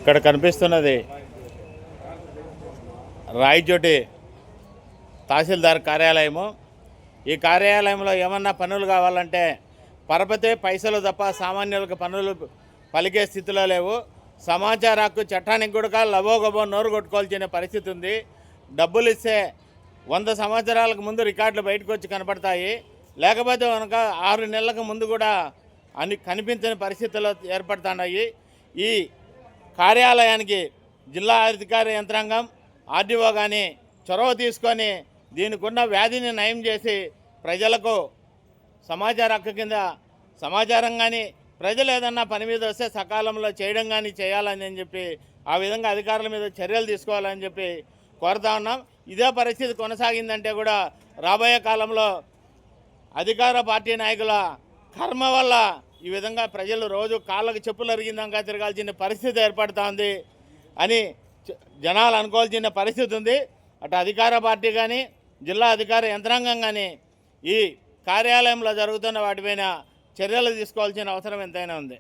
ఇక్కడ కనిపిస్తున్నది రాయచోటి తహసీల్దార్ కార్యాలయము. ఈ కార్యాలయంలో ఏమన్నా పనులు కావాలంటే పరపతే పైసలు తప్ప సామాన్యులకు పనులు పలికే స్థితిలో లేవు. సమాచార హక్కు చట్టానికి కూడా లబోగబో నోరు కొట్టుకోవాల్సిన పరిస్థితి ఉంది. డబ్బులు ఇస్తే 100 సంవత్సరాలకు ముందు రికార్డులు బయటకు వచ్చి కనపడతాయి. లేకపోతే కనుక 6 నెలలకు ముందు కూడా కనిపించని పరిస్థితుల్లో ఏర్పడుతున్నాయి. ఈ కార్యాలయానికి జిల్లా అధికార యంత్రాంగం ఆర్డీఓ కానీ చొరవ తీసుకొని దీనికి ఉన్న వ్యాధిని నయం చేసి ప్రజలకు సమాచార హక్కు కింద సమాచారం కానీ ప్రజలు ఏదన్నా పని మీద వస్తే సకాలంలో చేయడం కానీ చేయాలని చెప్పి ఆ విధంగా అధికారుల మీద చర్యలు తీసుకోవాలని చెప్పి కోరుతా ఉన్నాం. ఇదే పరిస్థితి కొనసాగిందంటే కూడా రాబోయే కాలంలో అధికార పార్టీ నాయకుల కర్మ వల్ల ఈ విధంగా ప్రజలు రోజు కాళ్ళకు చెప్పులు అరిగిందాక తిరగాల్సిన పరిస్థితి ఏర్పడుతోంది అని జనాలు అనుకోవాల్సిన పరిస్థితి ఉంది. అటు అధికార పార్టీ కానీ జిల్లా అధికార యంత్రాంగం కానీ ఈ కార్యాలయంలో జరుగుతున్న వాటిపైన చర్యలు తీసుకోవాల్సిన అవసరం ఎంతైనా ఉంది.